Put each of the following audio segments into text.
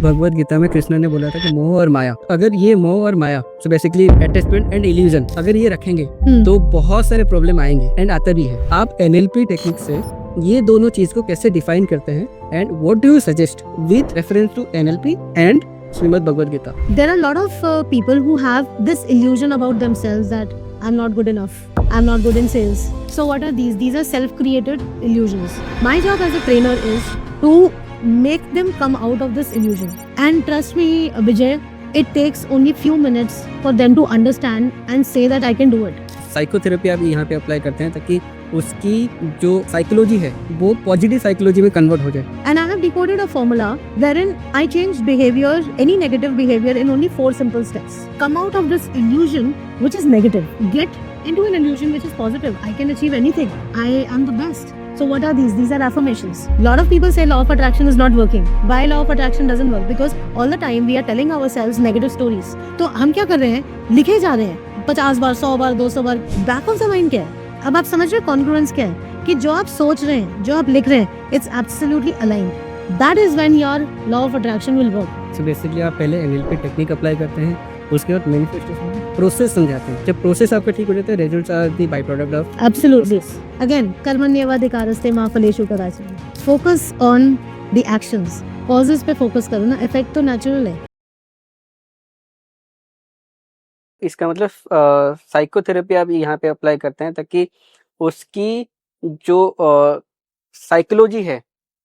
भगवत गीता में कृष्ण ने बोला था कि मोह और माया, अगर ये मोह और माया so basically attachment and illusion अगर ये रखेंगे तो बहुत सारे प्रॉब्लम आएंगे एंड आता भी है। आप एनएलपी टेक्निक से ये दोनों चीज को कैसे डिफाइन करते हैं and what do you suggest with reference to NLP and Shrimad Bhagavad Gita? There are a lot of people who have this illusion about themselves that I'm not good enough, I'm not good in sales. So what are these? These are self-created illusions. My job as a trainer is to make them come out of this illusion. And trust me, Vijay, it takes only few minutes for them to understand and say that I can do it. Psychotherapy आप यहाँ पे apply करते हैं ताकि उसकी जो psychology है वो पॉजिटिव साइकोलॉजी में कन्वर्ट हो जाए। And I have decoded a formula wherein I changed behavior, any negative behavior in only 4 simple steps. Come out of this illusion which is negative. Get into an illusion which is positive. I can achieve anything. I am the best. So what are these? These are affirmations. A lot of people say law of attraction is not working. Why law of attraction doesn't work? Because all the time we are telling ourselves negative stories. तो हम क्या कर रहे हैं? लिखे जा रहे हैं 50 बार, 100 बार, 200 बार। बैक ऑफ द माइंड क्या है? अब आप समझ रहे हैं कॉन्ग्रुएंस क्या है? कि जो आप सोच रहे हैं, जो आप लिख रहे हैं, it's absolutely aligned. That is when your law of attraction will work. So basically आप पहले एनएलपी टेक्निक अप्लाई करते हैं, उसके बाद मैनिफेस्टेशन प्रोसेस समझाते हैं। जब प्रोसेस आपका ठीक हो जाता है, results are the by product of absolutely. Again कर्मण्येवाधिकारस्ते मा फलेषु कदाचन। Focus on the actions. Causes पे फोकस करो ना, इफेक्ट तो नेचुरल है। इसका मतलब साइकोथेरेपी आप यहाँ पे अप्लाई करते हैं ताकि उसकी जो साइकोलॉजी है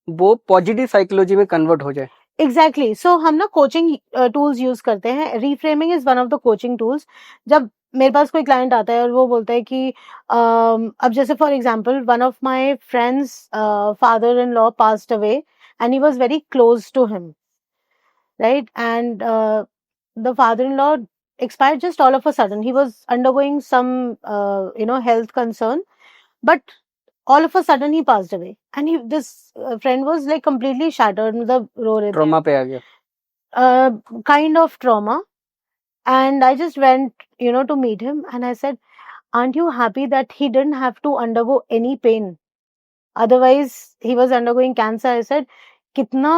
वो पॉजिटिव साइकोलॉजी में कन्वर्ट हो जाए। एग्जैक्टली। सो हम ना कोचिंग टूल्स यूज करते हैं। Reframing is one of the coaching tools. जब मेरे पास कोई क्लाइंट आता है और वो बोलता है कि अब जैसे for example one of my friends father in law passed away and he was very close to him, right? And the father in law expired just all of a sudden. He was undergoing some health concern, but all of a sudden he passed away. And this friend was like completely shattered. मतलब रो रहे थे। Trauma पे आ गया। Kind of trauma. And I just went to meet him and I said, aren't you happy that he didn't have to undergo any pain? Otherwise he was undergoing cancer. I said, कितना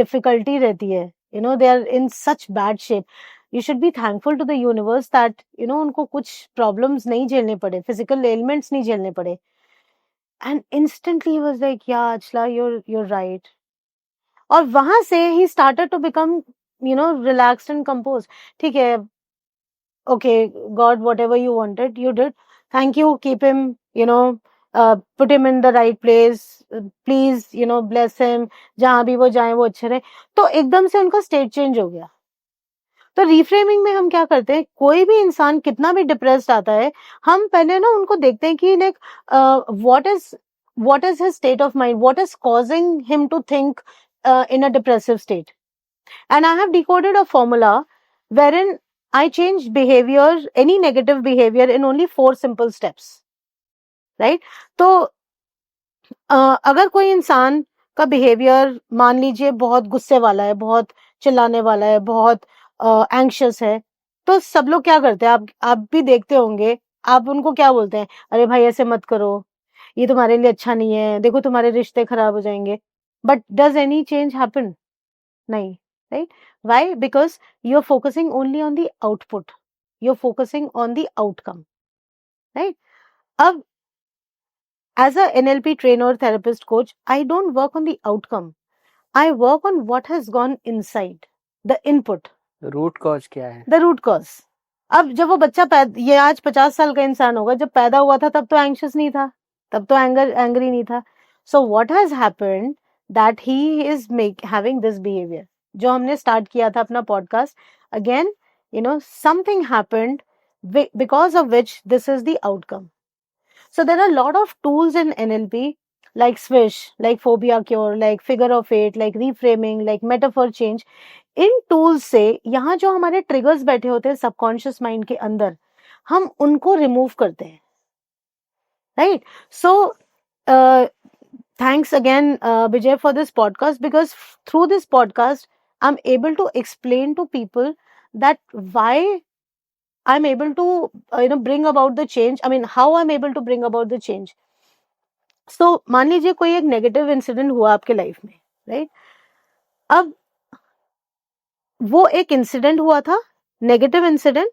difficulty रहती है, they are in such bad shape. You should be thankful to the universe that उनको कुछ problems नहीं झेलने पड़े, physical ailments नहीं झेलने पड़े। And instantly he was like, yeah Achla, you're right. और वहां से he started to become relaxed and composed. ठीक है, okay God, whatever you wanted you did, thank you, keep him, put him in the right place, please bless him, जहां भी वो जाए वो अच्छे रहे। तो एकदम से उनका स्टेट चेंज हो गया। तो रिफ्रेमिंग में हम क्या करते हैं, कोई भी इंसान कितना भी डिप्रेस्ड आता है, हम पहले ना उनको देखते हैं कि like what is his state of mind, what is causing him to think in a depressive state. And I have decoded a formula wherein I change behaviour, any negative behaviour in only 4 simple steps, right? तो अगर कोई इंसान का behaviour मान लीजिए बहुत गुस्से वाला है, बहुत चिल्लाने वाला है, बहुत एंग्शियस है, तो सब लोग क्या करते हैं, आप भी देखते होंगे, आप उनको क्या बोलते हैं, अरे भाई ऐसे मत करो, ये तुम्हारे लिए अच्छा नहीं है, देखो तुम्हारे रिश्ते खराब हो जाएंगे। But does any change happen? नहीं, right? Why? Because you are focusing only on the output, you are focusing on the outcome, right? अब as a NLP trainer or therapist coach, I don't work on the outcome. I work on what has gone inside, the input. Root cause क्या है? The root cause. अब जब वो बच्चा ये आज 50 साल का इंसान होगा, जब पैदा हुआ था तब तो एंग्शियस नहीं था, तब तो एंग्री नहीं था। So what has happened that he is having this behavior? जो हमने स्टार्ट किया था अपना podcast, again something happened because of which this is the outcome. So there are a lot of tools in NLP like Swish, like Phobia Cure, like Figure of 8, like Reframing, like Metaphor Change. In tools से यहाँ जो हमारे triggers बैठे होते हैं subconscious mind के अंदर, हम उनको रिमूव करते हैं, right? So thanks again Vijay for this podcast, because through this podcast I'm able to explain to people that why I'm able to bring about the change. I mean, how I'm able to bring about the change. So मान लीजिए कोई एक negative incident हुआ आपके life में, right? अब वो एक इंसिडेंट हुआ था, नेगेटिव इंसिडेंट,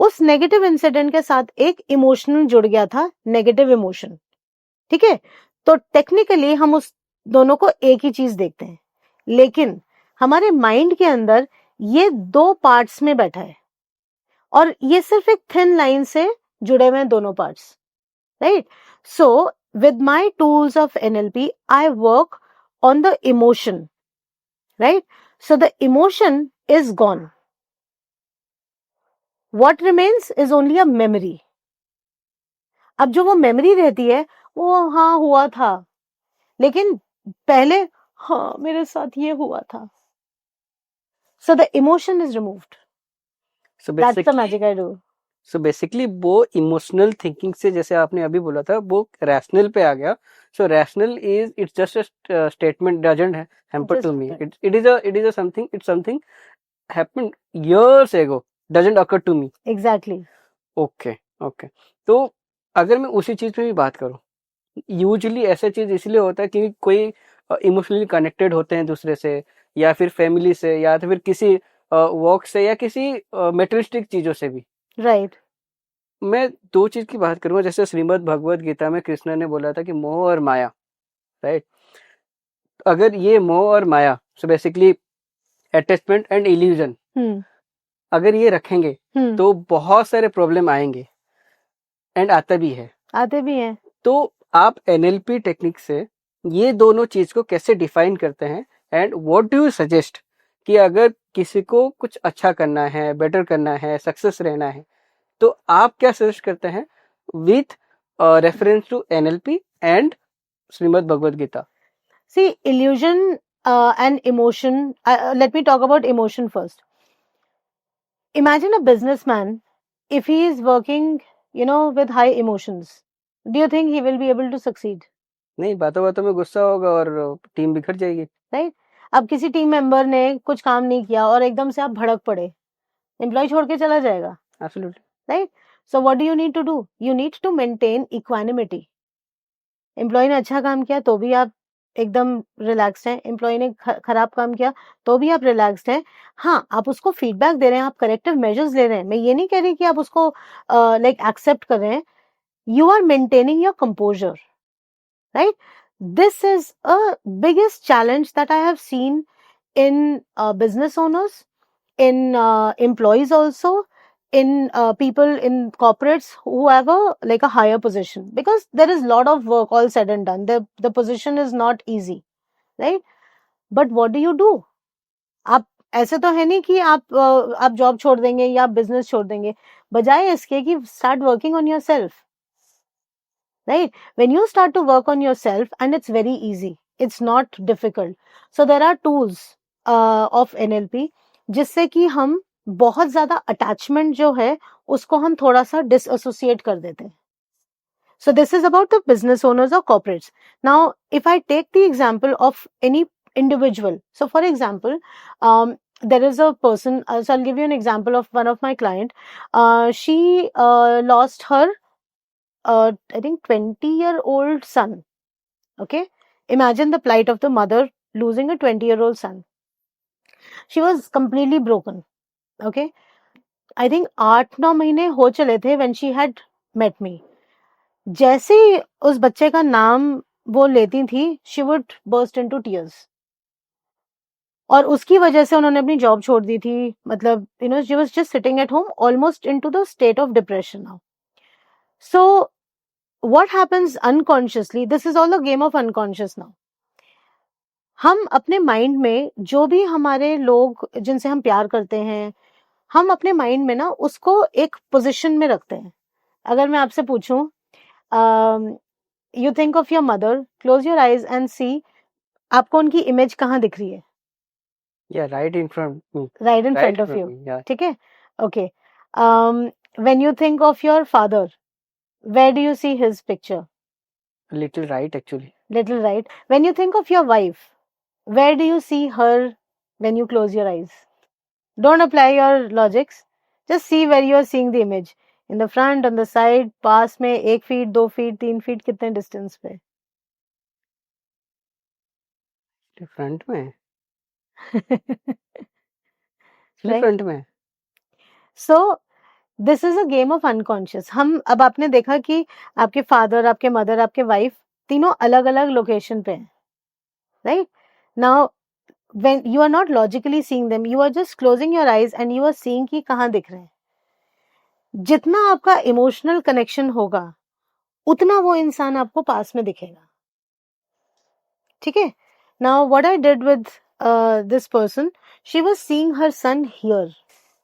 उस नेगेटिव इंसिडेंट के साथ एक इमोशनल जुड़ गया था, नेगेटिव इमोशन, ठीक है। तो टेक्निकली हम उस दोनों को एक ही चीज देखते हैं, लेकिन हमारे माइंड के अंदर ये दो पार्ट्स में बैठा है और ये सिर्फ एक थिन लाइन से जुड़े हुए हैं दोनों parts, right. So with my tools of NLP, I work on the emotion, right? So the emotion is gone. What remains is only a memory. अब जो वो मेमोरी रहती है वो हाँ हुआ था, लेकिन पहले हाँ मेरे साथ ये हुआ था. So the emotion is removed. So That's the basically, magic I do. So basically वो इमोशनल थिंकिंग से, जैसे आपने अभी बोला था, वो रैशनल पे आ गया. So rational is it's just a statement, doesn't hamper to me. It is a something, it's something happened years ago, doesn't occur to me. Exactly. Okay okay. तो अगर मैं उसी चीज पे भी बात करूं, यूजुअली ऐसा चीज इसलिए होता है कि कोई इमोशनली कनेक्टेड होते हैं दूसरे से, या फिर फैमिली से, या तो फिर किसी वर्क से, या किसी मेटेरियलिस्टिक चीजों से भी. Right. मैं दो चीज की बात करूंगा. जैसे श्रीमद् भगवत गीता में कृष्ण ने बोला था कि मोह और माया, राइट. अगर ये मोह और माया, so basically attachment and illusion, अगर ये रखेंगे तो बहुत सारे प्रॉब्लम आएंगे, एंड आते भी हैं. तो आप एनएलपी टेक्निक से ये दोनों चीज को कैसे डिफाइन करते हैं, and what do you suggest कि अगर किसी को कुछ अच्छा करना है, बेटर करना है, सक्सेस रहना है, तो आप क्या सजेस्ट करते हैं with reference to NLP and Shrimad Bhagavad Gita? See, illusion and emotion. Let me talk about emotion first. Imagine a businessman, if he is working, with high emotions. Do you think he will be able to succeed? नहीं, बातों बातों में गुस्सा होगा और team बिखर जाएगी. Right? अब किसी टीम मेंबर ने कुछ काम नहीं किया और एकदम से आप भड़क पड़े, एम्प्लॉय छोड़ के चला जाएगा. Absolutely. Right? So what do you need to do? You need to maintain equanimity. Employee ने अच्छा काम किया तो भी आप एकदम रिलैक्स्ड हैं, एम्प्लॉय ने खराब काम किया तो भी आप रिलैक्स्ड हैं. हाँ, आप उसको फीडबैक दे रहे हैं, आप करेक्टिव मेजर्स ले रहे हैं. मैं ये नहीं कह रही कि आप उसको लाइक एक्सेप्ट कर रहे हैं. You are maintaining your composure, right. This is a biggest challenge that I have seen in business owners, in employees also, in people in corporates who have a higher position, because there is lot of work all said and done. The position is not easy, right? But what do you do? आप ऐसे तो है नहीं कि आप job छोड़ देंगे या बिजनेस छोड़ देंगे, बजाय इसके कि start working on yourself, right? When you start to work on yourself, and it's very easy, it's not difficult. So there are tools of NLP जिससे कि हम बहुत ज्यादा अटैचमेंट जो है उसको हम थोड़ा सा डिसएसोसिएट कर देते हैं. So this is about the business owners or corporates. Now, if I take the example of any individual, so for example, there is a person. So I'll give you an example of one of my client. She lost her, I think, 20-year-old son. Okay, imagine the plight of the mother losing a 20-year-old son. She was completely broken. Okay, I think 8-9 महीने हो चले थे when she had met me. जैसे ही उस बच्चे का नाम वो लेती थी, she would burst into tears. और उसकी वजह से उन्होंने अपनी जॉब छोड़ दी थी. मतलब she was just sitting at home, almost into the state of depression now. So what happens unconsciously? This is all a game of unconscious now. हम अपने माइंड में जो भी हमारे लोग जिनसे हम प्यार करते हैं, हम अपने माइंड में ना उसको एक पोजीशन में रखते हैं. अगर मैं आपसे पूछूं, you think of your mother, close your eyes and see, आपको उनकी इमेज कहाँ दिख रही है? Right in front, right in front of you. ठीक है, okay. When you think of your father, where do you see his picture? Little right, actually. Little right. When you think of your wife, where do you see her when you close your eyes? Don't apply your logics. Just see where you are seeing the image. In the front, on the side, पास में 1 feet, 2 feet, 3 feet, कितने distance पे? Front में. Right. Front में है। So this is a game of unconscious. हम अब आपने देखा कि आपके फादर, आपके मदर, आपके वाइफ तीनों अलग अलग लोकेशन पे हैं, right? Now when you are not logically seeing them, you are just closing your eyes and you are seeing कि कहाँ दिख रहे हैं। जितना आपका इमोशनल कनेक्शन होगा उतना वो इंसान आपको पास में दिखेगा, ठीक है? Now what I did with this person, she was seeing her son here.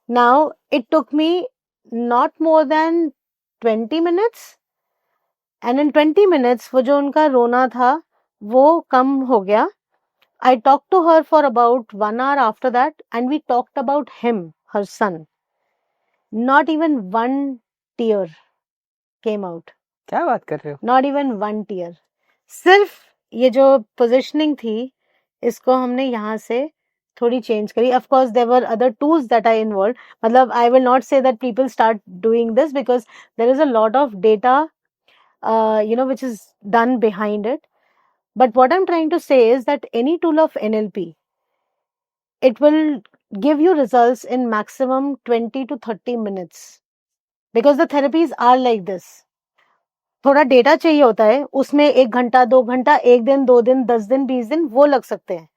Now it took me not more than 20 minutes, and in 20 minutes वो जो उनका रोना था वो कम हो गया। I talked to her for about 1 hour after that, and we talked about him, her son. Not even one tear came out. क्या बात कर रहे हो? Not even one tear. सिर्फ ये जो positioning थी इसको हमने यहाँ से थोड़ी change करी. Of course, there were other tools that I involved. मतलब I will not say that people start doing this because there is a lot of data, which is done behind it. But what I'm trying to say is that any tool of NLP, it will give you results in maximum 20 to 30 minutes because the therapies are like this. थोड़ा data चाहिए होता है, उसमें 1 घंटा 2 घंटा 1 दिन 2 दिन 10 दिन 20 दिन वो लग सकते हैं,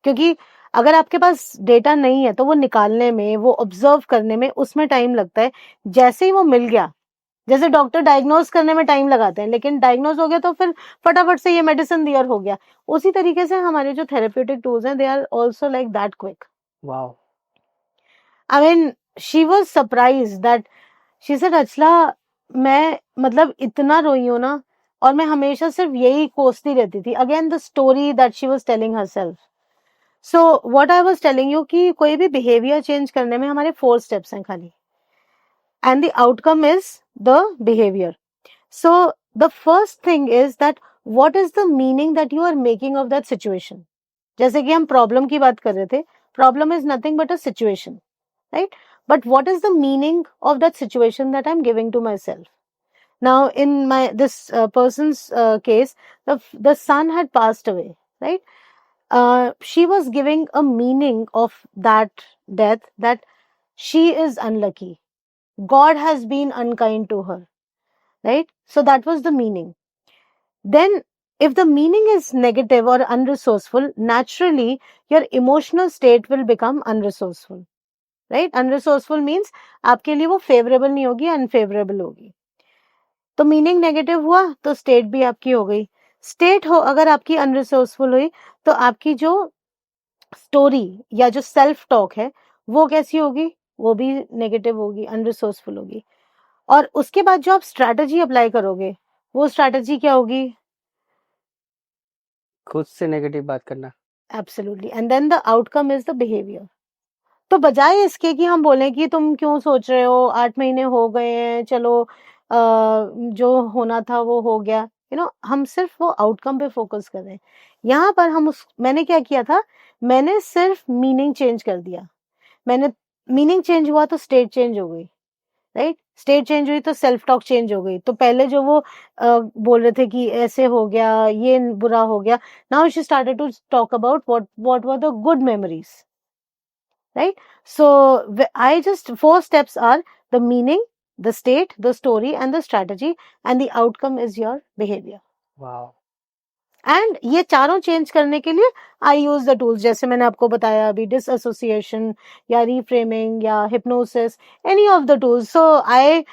क्योंकि अगर आपके पास डेटा नहीं है तो वो निकालने में, वो ऑब्जर्व करने में, उसमें टाइम लगता है। जैसे ही वो मिल गया, जैसे डॉक्टर डायग्नोज करने में टाइम लगाते हैं, लेकिन डायग्नोज हो गया तो फिर फटाफट से ये मेडिसिन दिया हो गया। उसी तरीके से हमारे जो थेरेप्यूटिक टूल्स हैं, they are also like that quick. Wow. I mean, she was surprised that she said, "Achala, मैं मतलब इतना रोई हूँ ना, और मैं हमेशा सिर्फ यही कोसती रहती थी." Again, the story that she was telling herself. So, what I was telling you कि कोई भी behavior change करने में हमारे 4 steps हैं खाली, and the outcome is the behavior. So, the first thing is that what is the meaning that you are making of that situation? जैसे कि हम problem की बात कर रहे थे, problem is nothing but a situation. Right? But what is the meaning of that situation that I'm giving to myself? Now, in this person's case, the son had passed away, right? She was giving a meaning of that death, that she is unlucky. God has been unkind to her, right? So that was the meaning. Then, if the meaning is negative or unresourceful, naturally your emotional state will become unresourceful. राइट? Unresourceful means आपके लिए वो favourable नहीं होगी, unfavourable होगी। तो meaning negative हुआ तो स्टेट भी आपकी हो गई। स्टेट हो अगर आपकी अनरिसोर्सफुल हुई तो आपकी जो स्टोरी या जो सेल्फ टॉक है वो कैसी होगी? वो भी नेगेटिव होगी, अनरिसोर्सफुल होगी। और उसके बाद जो आप स्ट्रैटेजी अप्लाई करोगे वो स्ट्रैटेजी क्या होगी? खुद से नेगेटिव बात करना। Absolutely. And then the outcome is the behaviour. तो बजाय इसके कि हम बोलें कि तुम क्यों सोच रहे हो, 8 महीने हो गए हैं, चलो जो होना था वो हो गया, हम सिर्फ वो आउटकम पे फोकस कर रहे हैं। यहाँ पर मैंने क्या किया था, मैंने सिर्फ मीनिंग चेंज कर दिया। मीनिंग चेंज हुआ तो स्टेट चेंज हो गई, राइट? स्टेट चेंज हुई तो सेल्फ टॉक चेंज हो गई। तो पहले जो वो बोल रहे थे कि ऐसे हो गया, ये बुरा हो गया, now she started to talk about what were the good memories, right? So four steps are the meaning, the state, the story, and the strategy, and the outcome is your behavior. Wow. And ये चारों change करने के लिए आई use the tools, जैसे मैंने आपको बताया अभी, डिसएसोसिएशन या रीफ्रेमिंग या hypnosis, any of the tools. So I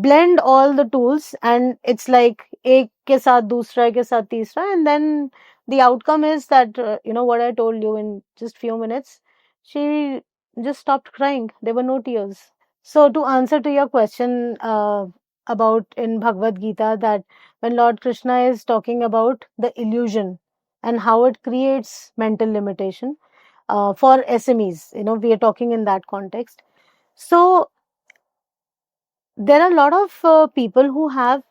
blend all the tools and it's like एक के साथ दूसरा, के साथ तीसरा, and then the outcome is that what I told you in just few minutes, she just stopped crying. There were no tears. So to answer to your question about in Bhagavad Gita, that when Lord Krishna is talking about the illusion and how it creates mental limitation for SMEs, we are talking in that context. So there are a lot of people who have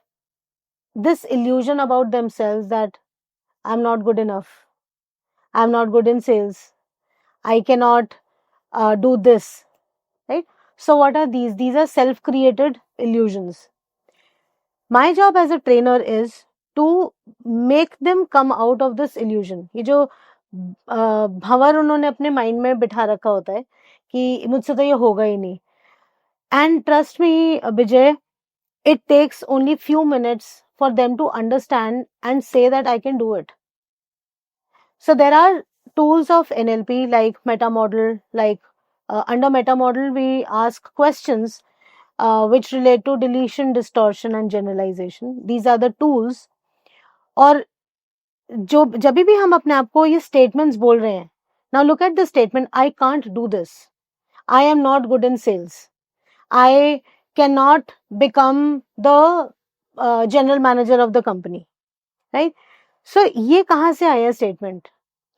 this illusion about themselves that I'm not good enough, I'm not good in sales, I cannot do this, right? So what are these? These are self-created illusions. My job as a trainer is to make them come out of this illusion. ये जो भंवर उन्होंने अपने mind में बिठा रखा होता है कि मुझसे तो ये होगा ही नहीं. And trust me, Vijay, it takes only few minutes for them to understand and say that I can do it. So there are tools of NLP like meta model, like under meta model we ask questions which relate to deletion, distortion and generalization. These are the tools. और जो जब भी हम अपने आप को ये statements बोल रहे हैं, now look at the statement, I can't do this, I am not good in sales, I cannot become the general manager of the company, right? So ये कहाँ से आया स्टेटमेंट?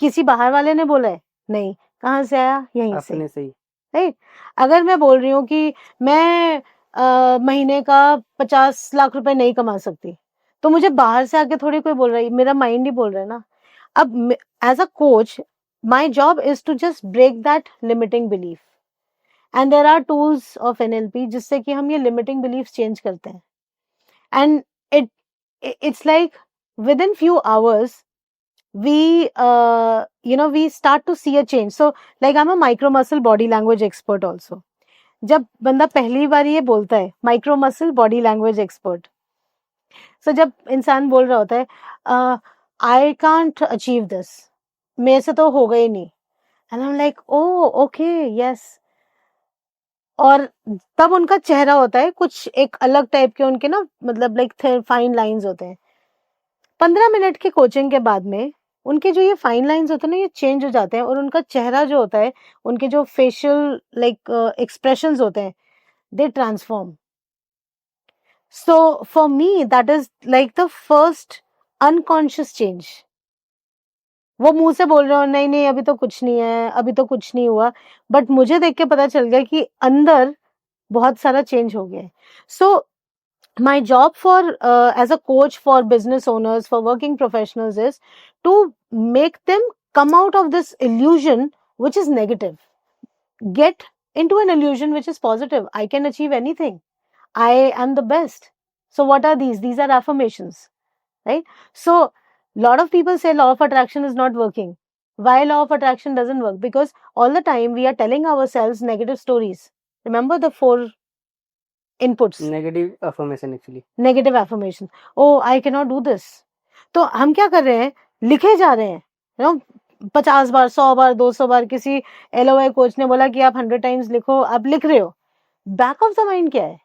किसी बाहर वाले ने बोला है? नहीं. कहाँ से आया? यहीं से. अपने से ही. राइट. अगर मैं बोल रही हूँ कि मैं महीने का 50 लाख रुपए नहीं कमा सकती, तो मुझे बाहर से आके थोड़ी कोई बोल रहा है, मेरा माइंड ही बोल रहा है ना. अब as a coach my job is to just break that limiting belief, and there are tools of NLP जिससे कि हम ये लिमिटिंग बिलीफ चेंज करते हैं. And it's like within few hours we we start to see a change. So like I'm a micro muscle body language expert also. जब बंदा पहली बार ये बोलता है micro muscle body language expert, so जब इंसान बोल रहा होता है आई कांट अचीव दिस, मेरे से तो होगा ही नहीं, and I am like oh okay yes. और तब उनका चेहरा होता है कुछ एक अलग टाइप के, उनके ना मतलब लाइक फाइन लाइंस होते हैं. 15 मिनट की कोचिंग के बाद में उनके जो ये फाइन लाइंस होते हैं ना ये चेंज हो जाते हैं, और उनका चेहरा जो होता है, उनके जो फेशियल लाइक एक्सप्रेशंस होते हैं, they transform. So for me that is like the first unconscious change. वो मुंह से बोल रहे हो नहीं नहीं अभी तो कुछ नहीं है, अभी तो कुछ नहीं हुआ, बट मुझे देख के पता चल गया कि अंदर बहुत सारा चेंज हो गया है. सो my job for as a coach for business owners, for working professionals, is to make them come out of this illusion which is negative, get into an illusion which is positive. I can achieve anything, I am the best. So what are these are affirmations, right? So lot of people say law of attraction is not working. Why law of attraction doesn't work? Because all the time we are telling ourselves negative stories. Remember the 4 inputs. Negative affirmation actually. Negative affirmation. Oh I can not do this. तो हम क्या कर रहे हैं, लिखे जा रहे हैं, 50 बार 100 बार 200 बार. किसी एलओआई कोच ने बोला कि आप 100 टाइम्स लिखो, आप लिख रहे हो. बैक ऑफ द माइंड क्या है?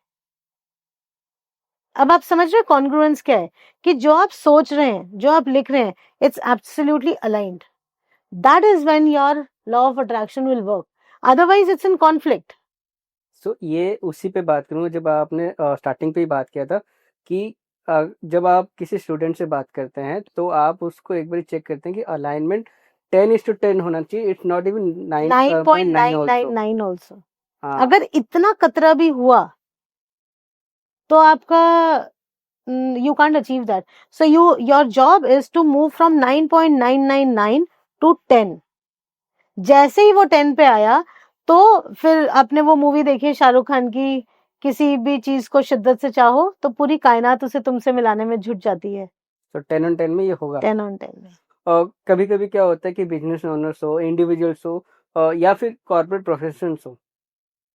अब आप समझ रहे हो कॉन्ग्रुएंस क्या है, कि जो आप सोच रहे हैं, जो आप लिख रहे हैं, it's absolutely aligned. That is when your law of attraction will work. Otherwise it's in conflict. So ये उसी पे बात करूँगा जब आपने स्टार्टिंग पे ही बात किया था कि जब आप किसी स्टूडेंट से बात करते हैं तो आप उसको एक बार चेक करते हैं कि अलाइनमेंट 10:10 होना चाहिए. It's not even 9.999 also. अगर इतना कतरा भी हुआ तो आपका you can't achieve that. So your job is to move from 9.999 to 10. जैसे ही वो 10 पे आया तो फिर आपने वो मूवी देखी शाहरुख खान की, किसी भी चीज को शिद्दत से चाहो तो पूरी कायनात उसे तुमसे मिलाने में जुट जाती है. तो 10 on 10 में ये होगा. 10 on 10 में. और कभी कभी क्या होता है कि बिजनेस ओनर्स हो, इंडिविजुअल्स हो या फिर कॉर्पोरेट प्रोफेशनल्स हो,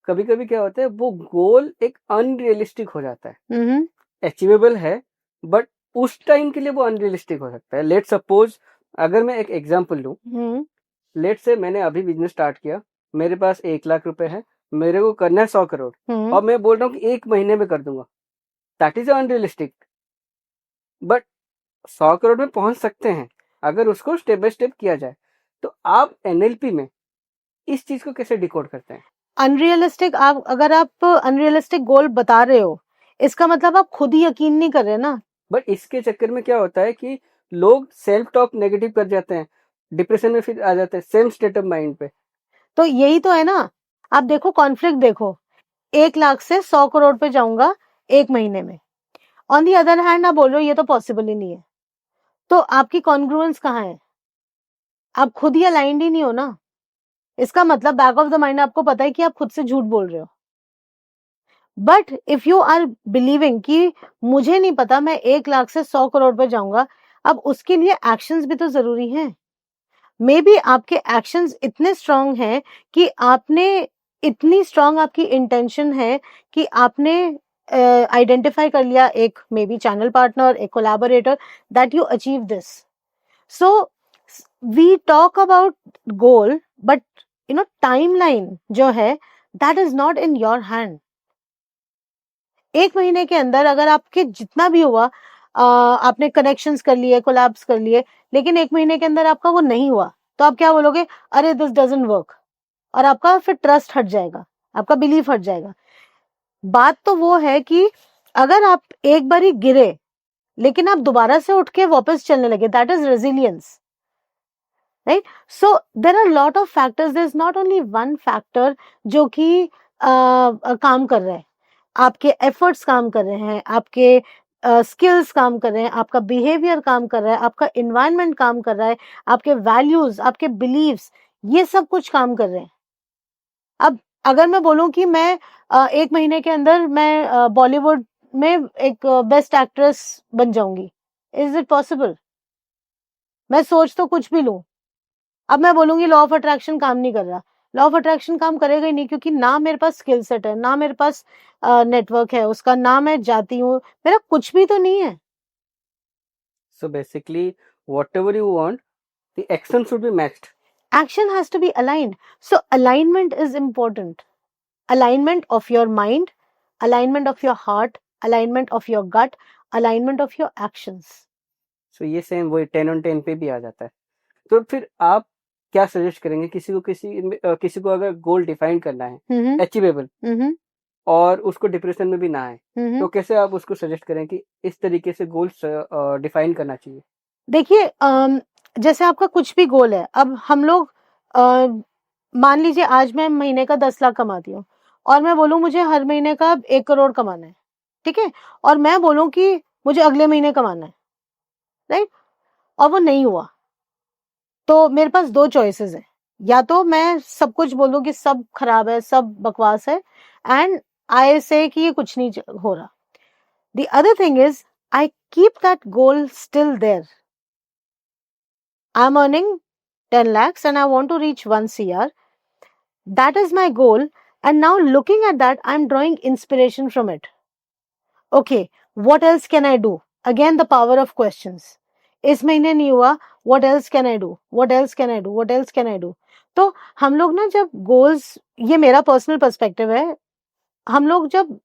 कभी कभी क्या होता है वो गोल एक अनरियलिस्टिक हो जाता है. अचीवेबल है बट उस टाइम के लिए वो अनरियलिस्टिक हो सकता है. लेट सपोज अगर मैं एक एग्जांपल लूं, लेट से मैंने अभी बिजनेस स्टार्ट किया, मेरे पास 1 लाख रुपए है, मेरे को करना है 100 करोड़ और मैं बोल रहा हूँ कि 1 महीने में कर दूंगा. That is unrealistic. But 100 crore में पहुंच सकते हैं अगर उसको स्टेप बाय स्टेप किया जाए. तो आप एनएलपी में इस चीज को कैसे डिकोड करते हैं? अनरियलिस्टिक, अगर आप अनरियलिस्टिक गोल बता रहे हो, इसका मतलब आप खुद ही यकीन नहीं कर रहे ना. बट इसके चक्कर में क्या होता है कि लोग सेल्फ टॉक नेगेटिव कर जाते हैं, डिप्रेशन में फिर आ जाते हैं, सेम स्टेट ऑफ माइंड पे. तो यही तो है ना. आप देखो कॉन्फ्लिक्ट देखो, 1 लाख से 100 करोड़ पे जाऊंगा 1 महीने में. ऑन दी अदर हैंड आप बोल रहे हो ये तो पॉसिबल ही नहीं है. तो आपकी कॉन्ग्रुएंस कहाँ है? आप खुद ही अलाइंड ही नहीं हो ना. इसका मतलब बैक ऑफ द माइंड आपको पता है कि आप खुद से झूठ बोल रहे हो. But if you are believing कि मुझे नहीं पता, मैं 1 लाख से 100 करोड़ पे जाऊंगा, अब उसके लिए एक्शंस भी तो जरूरी हैं. मे बी आपके एक्शंस इतने स्ट्रांग हैं कि आपने इतनी स्ट्रांग आपकी इंटेंशन है कि आपने आइडेंटिफाई कर लिया एक मे बी चैनल पार्टनर, एक collaborator, that you achieve this. So we talk about goal, but timeline जो है that is not in your hand. 1 महीने के अंदर अगर आपके जितना भी हुआ, आपने कनेक्शंस कर लिए, कोलैब्स कर लिए, लेकिन 1 महीने के अंदर आपका वो नहीं हुआ, तो आप क्या बोलोगे? अरे दिस डजंट वर्क. और आपका फिर ट्रस्ट हट जाएगा, आपका बिलीफ हट जाएगा. बात तो वो है कि अगर आप एक बार ही गिरे लेकिन आप दोबारा से उठ के वापस चलने लगे, that is resilience, right? So there are lot of factors, there is not only one factor जो कि काम कर रहे हैं. आपके एफर्ट्स काम कर रहे हैं, आपके स्किल्स काम कर रहे हैं, आपका बिहेवियर काम कर रहा है, आपका इन्वायरमेंट काम कर रहा है, आपके वैल्यूज, आपके बिलीव्स, ये सब कुछ काम कर रहे हैं. अब अगर मैं बोलूं कि मैं 1 महीने के अंदर मैं बॉलीवुड में एक बेस्ट एक्ट्रेस बन जाऊंगी, इज इट पॉसिबल? मैं सोच तो कुछ भी लूं. अब मैं बोलूंगी लॉ ऑफ अट्रैक्शन काम नहीं कर रहा. लॉ ऑफ अट्रैक्शन काम करेगा ही नहीं, क्योंकि ना मेरे पास स्किल सेट है, ना मेरे पास नेटवर्क है उसका, ना मैं जाती हूँ, मेरा कुछ भी तो नहीं है. So basically, whatever you want, the action should be matched. Action has to be aligned. So alignment is important. Alignment of your mind, alignment of your heart, alignment of your gut, alignment of your actions. So ये same वही 10 on 10 पे भी आ जाता है. तो फिर आप क्या सजेस्ट करेंगे किसी को अगर गोल डिफाइन करना है अचीवेबल और उसको डिप्रेशन में भी ना आए, तो कैसे आप उसको सजेस्ट करें कि इस तरीके से गोल्स डिफाइन करना चाहिए? देखिए, जैसे आपका कुछ भी गोल है, अब हम लोग मान लीजिए आज मैं महीने का 10 लाख कमाती हूँ और मैं बोलूँ मुझे हर महीने का 1 करोड़ कमाना है, ठीक है, और मैं बोलूँ कि मुझे अगले महीने कमाना है, राइट, और वो नहीं हुआ, तो मेरे पास 2 चॉइसेस हैं. या तो मैं सब कुछ बोलूँ कि सब खराब है, सब बकवास है, एंड आई से कि ये कुछ नहीं हो रहा. The other thing is I keep that goal still there. I'm earning 10 lakhs and I want to reach 1 CR. That is my goal. And now looking at that, I'm drawing inspiration from it. Okay, what else can I do? Again, the power of questions. इस महीने नहीं हुआ, what else can I do? What else can I do? What else can I do? तो हम लोग ना जब goals, ये मेरा पर्सनल पर्सपेक्टिव है, हम लोग जब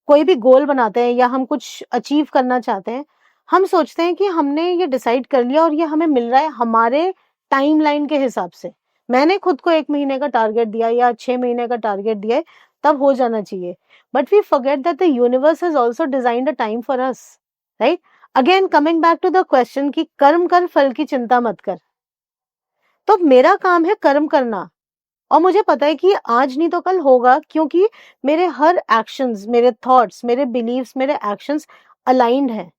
कोई भी गोल बनाते हैं या हम कुछ अचीव करना चाहते हैं, हम सोचते हैं कि हमने ये डिसाइड कर लिया और ये हमें मिल रहा है हमारे टाइमलाइन के हिसाब से. मैंने खुद को 1 महीने का टारगेट दिया या 6 महीने का टारगेट दिया है, तब हो जाना चाहिए. But we forget that the universe has also designed a time for us, right? Again coming back to the question कि कर्म कर, फल की चिंता मत कर. तो मेरा काम है कर्म करना, और मुझे पता है कि आज नहीं तो कल होगा, क्योंकि मेरे हर एक्शंस, मेरे थॉट्स, मेरे बिलीव्स, मेरे एक्शंस अलाइंड हैं.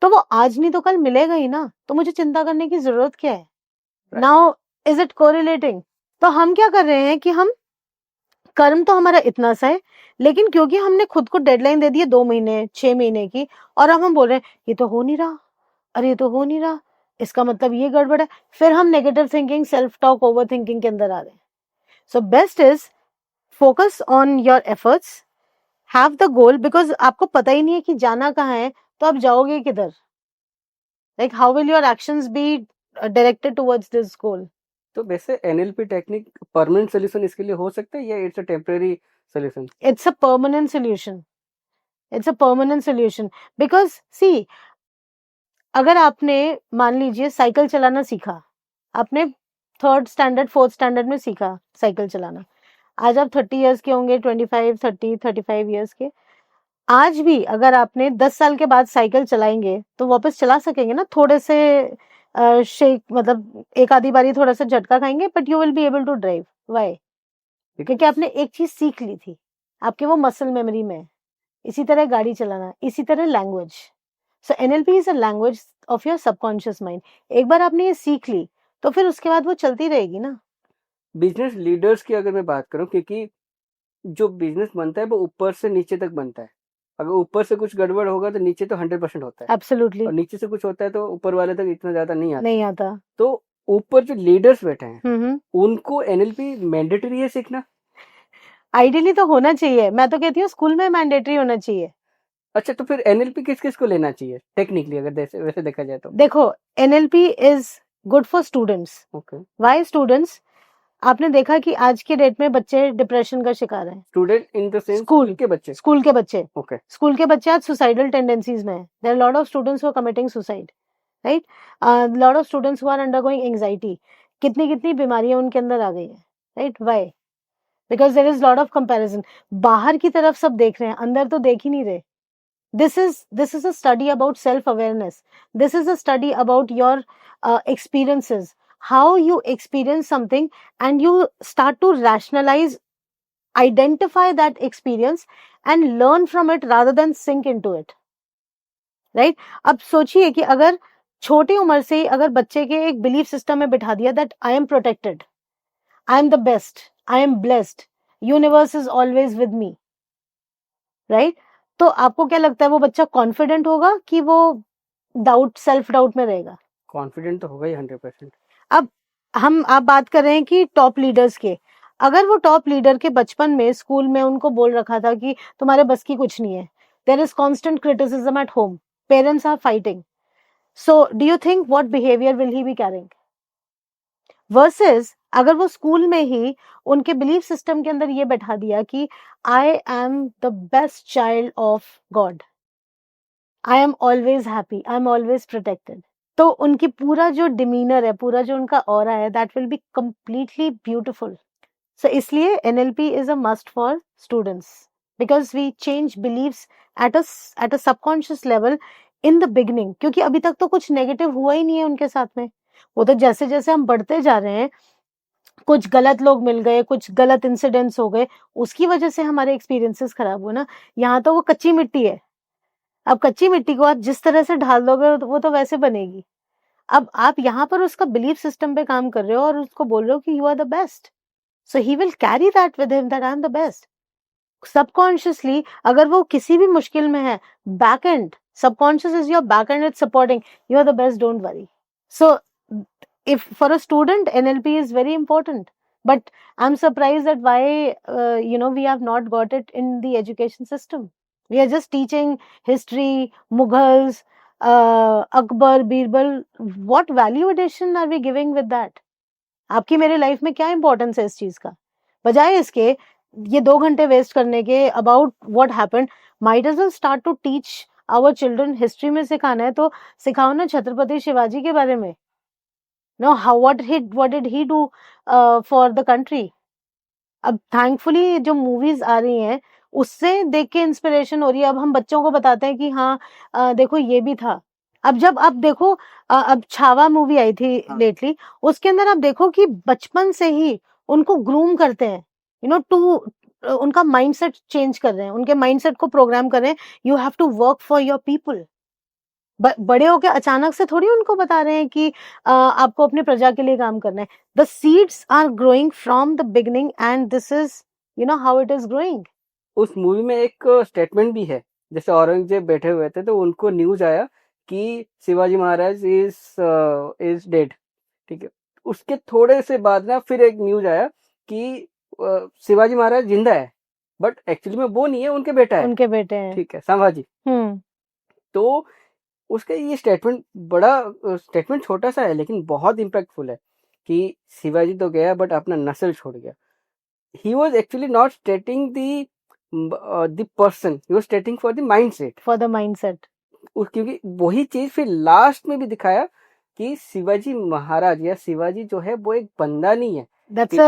तो वो आज नहीं तो कल मिलेगा ही ना, तो मुझे चिंता करने की जरूरत क्या है? Now is it correlating? तो हम क्या कर रहे हैं कि हम कर्म तो हमारा इतना सा है, लेकिन क्योंकि हमने खुद को डेडलाइन दे दी है 2 महीने 6 महीने की, और अब हम बोल रहे हैं ये तो हो नहीं रहा, अरे ये तो हो नहीं रहा, इसका मतलब ये गड़बड़ है, फिर हम negative thinking, self talk, over thinking के अंदर आ रहे हैं. So best is focus on your efforts, have the goal, because आपको पता ही नहीं है कि जाना कहाँ है, तो आप जाओगे किधर? Like how will your actions be directed towards this goal? तो वैसे एनएलपी टेक्निक परमानेंट सोल्यूशन इसके लिए हो सकता है या it's a temporary solution? It's a permanent solution. It's a permanent solution because see, अगर आपने मान लीजिए साइकिल चलाना सीखा, आपने 3rd स्टैंडर्ड 4th स्टैंडर्ड में सीखा साइकिल चलाना, आज आप 30 इयर्स के होंगे, 25 30 35 इयर्स के. आज भी अगर आपने 10 साल के बाद साइकिल चलाएंगे तो वापस चला सकेंगे ना, थोड़े से शेक, मतलब एक आधी बारी थोड़ा सा झटका खाएंगे, but you will be able to drive. Why? क्योंकि आपने एक चीज सीख ली थी, आपके वो मसल मेमोरी में है. इसी तरह गाड़ी चलाना, इसी तरह language. So NLP is a language of your subconscious mind. एक बार आपने ये सीख ली तो फिर उसके बाद वो चलती रहेगी ना. बिजनेस लीडर्स की अगर मैं बात करूं, क्योंकि जो बिजनेस बनता है वो ऊपर से नीचे तक बनता है. अगर ऊपर से कुछ गड़बड़ होगा तो नीचे तो 100% होता है, एब्सोल्युटली, और नीचे से कुछ होता है तो ऊपर वाले तक इतना ज्यादा नहीं आता. नहीं आता. तो ऊपर जो लीडर्स बैठे हैं उनको एनएलपी मैंडेटरी है सीखना? आइडियली तो होना चाहिए, मैं तो कहती हूँ स्कूल में मैंडेटरी होना चाहिए। अच्छा, तो फिर एनएलपी किस किस को लेना चाहिए टेक्निकली, अगर वैसे देखा जाए तो? देखो, NLP is good for students. Okay. Why students? आपने देखा कि आज के डेट में बच्चे डिप्रेशन का शिकार हैं। Student in the sense school के बच्चे? स्कूल के बच्चे ओके। स्कूल के बच्चे आज सुसाइडल टेंडेंसीज में है। There are lot of students who are committing suicide, right? Lot of students who are undergoing anxiety. कितनी कितनी बीमारियां उनके अंदर आ गई हैं, right? Why? Because there is lot of comparison. बाहर की तरफ सब देख रहे हैं, अंदर तो देख ही नहीं रहे। This is a study about self awareness. This is a study about your experiences, how you experience something, and you start to rationalize, identify that experience and learn from it rather than sink into it, right? अब सोचिए कि अगर छोटी उम्र से ही अगर बच्चे के एक बिलीफ सिस्टम में बिठा दिया that I am protected, I am the best, I am blessed, universe is always with me, right? तो आपको क्या लगता है वो बच्चा कॉन्फिडेंट होगा कि वो सेल्फ डाउट में रहेगा? कॉन्फिडेंट तो होगा ही 100%। अब आप बात कर रहे हैं कि टॉप लीडर्स के। अगर वो टॉप लीडर के बचपन में स्कूल में उनको बोल रखा था कि तुम्हारे बस की कुछ नहीं है, there is constant criticism at home, parents are fighting, so do you think what behaviour will he be carrying? Versus अगर वो स्कूल में ही उनके बिलीफ सिस्टम के अंदर ये बैठा दिया कि आई am the best child of God, I am always happy, I am always protected, तो उनकी पूरा जो डिमीनर है, पूरा जो उनका ऑरा है, that will be completely beautiful. So इसलिए NLP is a must for students because we change beliefs at a subconscious level in the beginning, क्योंकि अभी तक तो कुछ नेगेटिव हुआ ही नहीं है उनके साथ में। वो तो जैसे जैसे हम बढ़ते जा रहे हैं, कुछ गलत लोग मिल गए, कुछ गलत इंसिडेंट्स हो गए, उसकी वजह से हमारे एक्सपीरियंसेस खराब हुए ना। यहाँ तो वो कच्ची मिट्टी है, अब कच्ची मिट्टी को आप जिस तरह से ढाल दोगे वो तो वैसे बनेगी। अब आप यहाँ पर उसका बिलीफ सिस्टम पे काम कर रहे हो और उसको बोल रहे हो कि you are the best, so he will carry that with him that I am the best. Subconsciously अगर वो किसी भी मुश्किल में है, back end, subconscious is your back end, it's supporting, you are the best, don't worry. So if for a student NLP is very important, but I'm surprised that why we have not got it in the education system. We are just teaching history, Mughals, Akbar, Birbal. What value addition are we giving with that? आपकी मेरे life में क्या importance है इस चीज का? बजाय इसके ये 2 घंटे वेस्ट करने के about what happened, might as well start to teach our children. History में सिखाना है तो सिखाओ ना छत्रपति शिवाजी के बारे में। No, what did he do for the country? अब थैंकफुली जो मूवीज आ रही हैं उससे देख के इंस्पिरेशन हो रही है। अब हम बच्चों को बताते हैं कि हाँ देखो ये भी था। अब जब आप देखो अब छावा मूवी आई थी लेटली, उसके अंदर आप देखो कि बचपन से ही उनको ग्रूम करते हैं, टू उनका माइंडसेट चेंज कर रहे हैं, उनके माइंडसेट को प्रोग्राम कर रहे हैं। You have to work for your people. बड़े होके अचानक से थोड़ी उनको बता रहे हैं कि आपको अपनी प्रजा के लिए काम करना है। The seeds are growing from the beginning and this is how it is growing. उस मूवी में एक स्टेटमेंट भी है, जैसे औरंगजेब बैठे हुए थे तो उनको न्यूज आया कि शिवाजी महाराज इज डेड, ठीक है। उसके थोड़े से बाद ना फिर एक न्यूज आया कि शिवाजी महाराज जिंदा है, बट एक्चुअली में वो नहीं है, उनके बेटा है, उनके बेटे हैं, ठीक है, संभाजी। तो उसका ये स्टेटमेंट छोटा सा है लेकिन बहुत इम्पैक्टफुल है कि शिवाजी तो गया बट अपना नस्ल छोड़ गया। He was actually not stating the person, he was स्टेटिंग for the mindset, क्योंकि वही चीज फिर लास्ट में भी दिखाया कि शिवाजी महाराज या शिवाजी जो है वो एक बंदा नहीं है, that's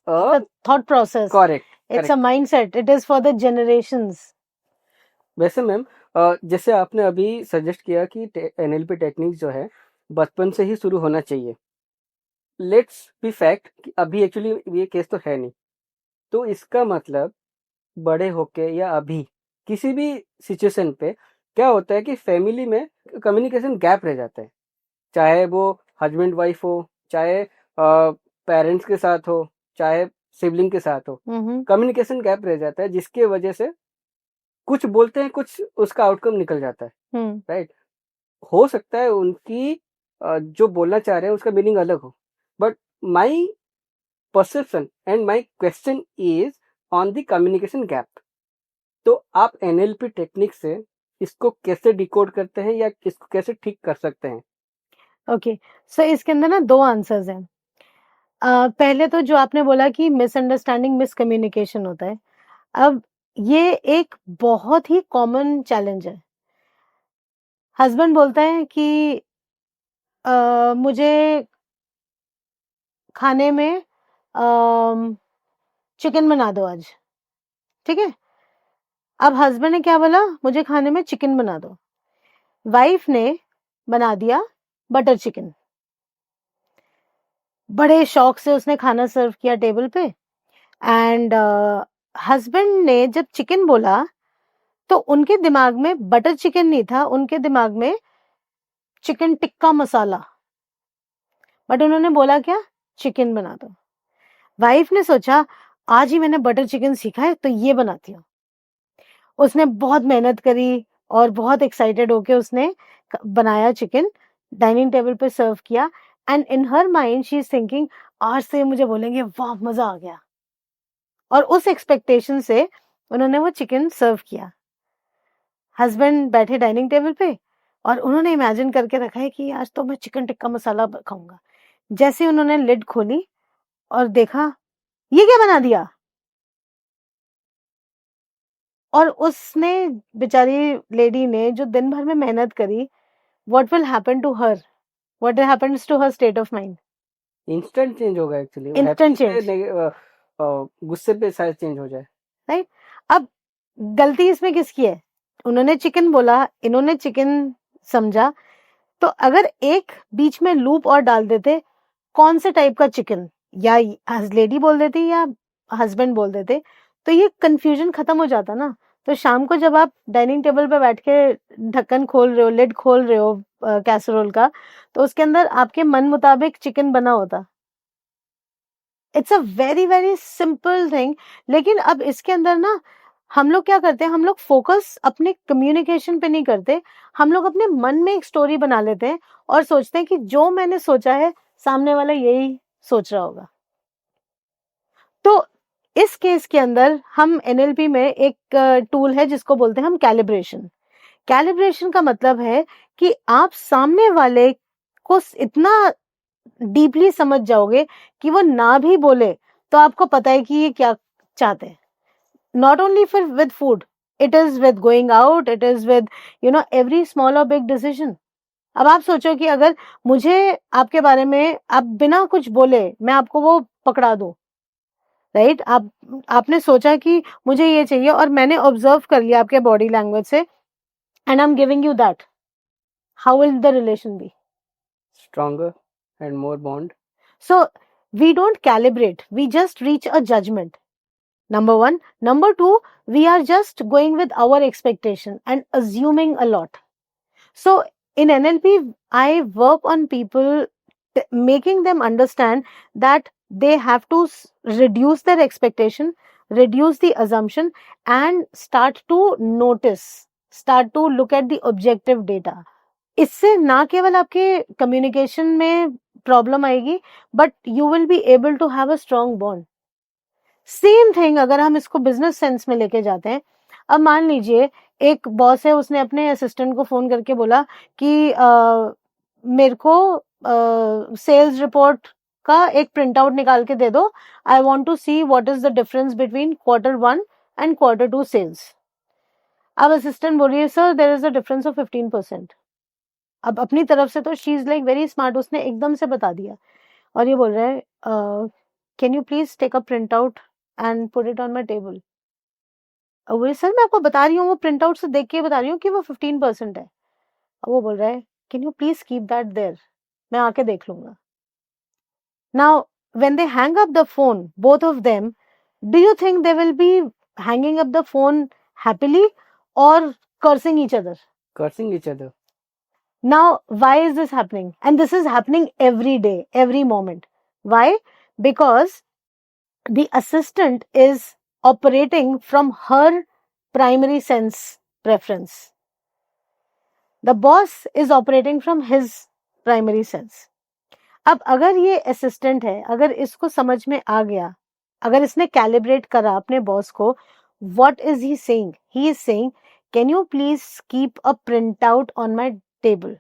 a thought process. Correct, it's a mindset, it is for the generations. वैसे मैम जैसे आपने अभी सजेस्ट किया कि एनएलपी टेक्निक जो है बचपन से ही शुरू होना चाहिए। लेट्स बी फैक्ट कि अभी एक्चुअली ये केस तो है नहीं, तो इसका मतलब बड़े होके या अभी किसी भी सिचुएशन पे क्या होता है कि फैमिली में कम्युनिकेशन गैप रह जाता है, चाहे वो हस्बैंड वाइफ हो, चाहे पेरेंट्स के साथ हो, चाहे सिबलिंग के साथ हो, कम्युनिकेशन गैप रह जाता है, जिसके वजह से कुछ बोलते हैं, कुछ उसका आउटकम निकल जाता है, राइट। हो सकता है उनकी जो बोलना चाह रहे हैं उसका मीनिंग अलग हो, but my perception and my question is on the communication gap. तो आप एनएलपी टेक्निक से इसको कैसे डिकोड करते हैं या इसको कैसे ठीक कर सकते हैं? ओके, सो इसके अंदर ना 2 आंसर्स हैं। पहले तो जो आपने बोला कि मिसअंडरस्टैंडिंग, मिसकम्युनिकेशन होता है। अब ये एक बहुत ही कॉमन चैलेंज है। हस्बैंड बोलता है कि मुझे खाने में चिकन बना दो आज, ठीक है? अब हस्बैंड ने क्या बोला, मुझे खाने में चिकन बना दो। वाइफ ने बना दिया बटर चिकन। बड़े शौक से उसने खाना सर्व किया टेबल पे, एंड हस्बैंड ने जब चिकन बोला तो उनके दिमाग में बटर चिकन नहीं था, उनके दिमाग में चिकन टिक्का मसाला, बट उन्होंने बोला क्या, चिकन बना दो। वाइफ ने सोचा आज ही मैंने बटर चिकन सीखा है तो ये बनाती हूँ। उसने बहुत मेहनत करी और बहुत एक्साइटेड होके उसने बनाया चिकन, डाइनिंग टेबल पे सर्व किया, and in her mind she is thinking आज से मुझे बोलेंगे वाह मजा आ गया, और उस एक्सपेक्टेशन से उन्होंने वो चिकन सर्व किया। हस्बैंड बैठे डाइनिंग टेबल पे और उन्होंने इमेजिन करके रखा है कि आज तो मैं चिकन टिक्का मसाला खाऊंगा। जैसे उन्होंने लिड खोली और देखा, ये क्या बना दिया? और उसने, बेचारी लेडी ने जो दिन भर में मेहनत करी, what will happen to her, what happens to her state of mind? Instant change होगा एक्चुअली। इंस्टेंट चेंज, गुस्से पे शायद चेंज हो जाए। राइट? अब गलती इसमें किसकी है? उन्होंने चिकन बोला, इन्होंने चिकन समझा। तो अगर एक बीच में लूप और डाल देते, कौन से टाइप का चिकन, या लेडी बोल देती या हस्बैंड बोल देते, तो ये कंफ्यूजन खत्म हो जाता ना। तो शाम को जब आप डाइनिंग टेबल पे बैठ के ढक्कन खोल रहे हो, लिड खोल रहे हो कैसरोल का, तो उसके अंदर आपके मन मुताबिक चिकन बना होता। It's a very very simple thing. लेकिन अब इसके अंदर ना हम लोग क्या करते हैं, हम लोग फोकस अपने कम्युनिकेशन पे नहीं करते, हम लोग अपने मन में एक स्टोरी बना लेते हैं और सोचते हैं कि जो मैंने सोचा है सामने वाला यही सोच रहा होगा। तो इस केस के अंदर हम एनएलपी में एक टूल है जिसको बोलते हैं हम कैलिब्रेशन। कैलिब्रेशन का मतलब है कि आप सामने वाले को इतना डीपली समझ जाओगे कि वो ना भी बोले तो आपको पता है कि ये क्या चाहते हैं। Not only for with food, it is with going out, it is with every small और बिग डिसीजन। अब आप सोचो कि अगर मुझे आपके बारे में, आप बिना कुछ बोले मैं आपको वो पकड़ा दूं, राइट? आपने सोचा कि मुझे ये चाहिए और मैंने ऑब्जर्व कर लिया आपके बॉडी लैंग्वेज से, and I am giving you that, how will the relation be? Stronger and more bond. So we don't calibrate, we just reach a judgment. Number one. Number two, we are just going with our expectation and assuming a lot. So in NLP, I work on people, making them understand that they have to reduce their expectation, reduce the assumption, and start to notice, start to look at the objective data. इससे ना केवल आपके communication में problem आएगी, but you will be able to have a strong bond. Same thing अगर हम इसको business sense में लेके जाते हैं। अब मान लीजिए एक बॉस है, उसने अपने असिस्टेंट को फोन करके बोला कि मेरे को सेल्स रिपोर्ट का एक प्रिंट आउट निकाल के दे दो, I want to see what is the difference between Q1 and Q2 sales. अब असिस्टेंट बोल रही है, sir there is a difference of 15%। अब अपनी तरफ से तो she is like very smart, उसने एकदम से बता दिया, और ये बोल रहा है can you please take a print out and put it on my table. वो सर मैं आपको बता रही हूँ, वो प्रिंट आउट से देख के बता रही हूँ कि वो 15% है। अब वो बोल रहा है can you please keep that there, मैं आके देख लूंगा। Now when they hang up the phone, both of them, do you think they will be hanging up the phone happily और cursing each other? Cursing each other. Now, why is this happening? And this is happening every day, every moment. Why? Because the assistant is operating from her primary sense preference. The boss is operating from his primary sense. अब अगर ये assistant है, अगर इसको समझ में आ गया अगर इसने कैलिब्रेट करा अपने बॉस को, what is he saying? He is saying, can you please keep a printout on my table?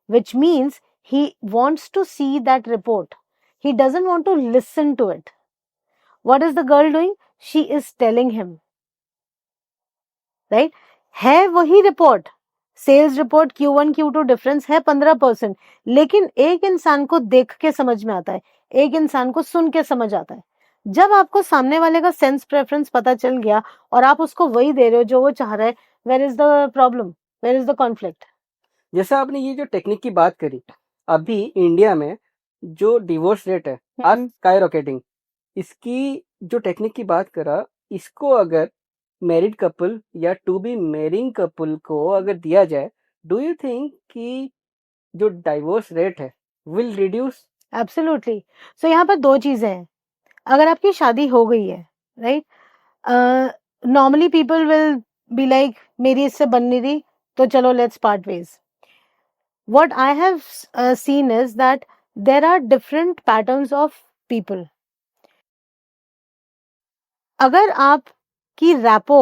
Which means he wants to see that report. He doesn't want to listen to it. What is the girl doing? She is telling him, right? है वही report, sales report Q1 Q2 difference है 15%, लेकिन एक इंसान को देख के समझ में आता है, एक इंसान को सुन के समझ आता है. जब आपको सामने वाले का सेंस प्रेफरेंस पता चल गया और आप उसको वही दे रहे हो जो वो चाह रहा है, where is the problem, where is the conflict? जैसा आपने ये जो टेक्निक की बात करी, अभी इंडिया में जो डिवोर्स रेट है आज स्काई रॉकेटिंग, इसकी जो टेक्निक की बात करा, इसको अगर मैरिड कपल या टू बी मैरिंग कपल को अगर दिया जाए, डू यू थिंक कि जो डाइवोर्स रेट है विल रिड्यूस? एब्सोल्युटली. सो यहाँ पर दो चीजें हैं. अगर आपकी शादी हो गई है, right, normally people will be like मेरी इससे बन नहीं रही तो चलो let's part ways. What I have seen is that there are different patterns of people. अगर आपकी रैपो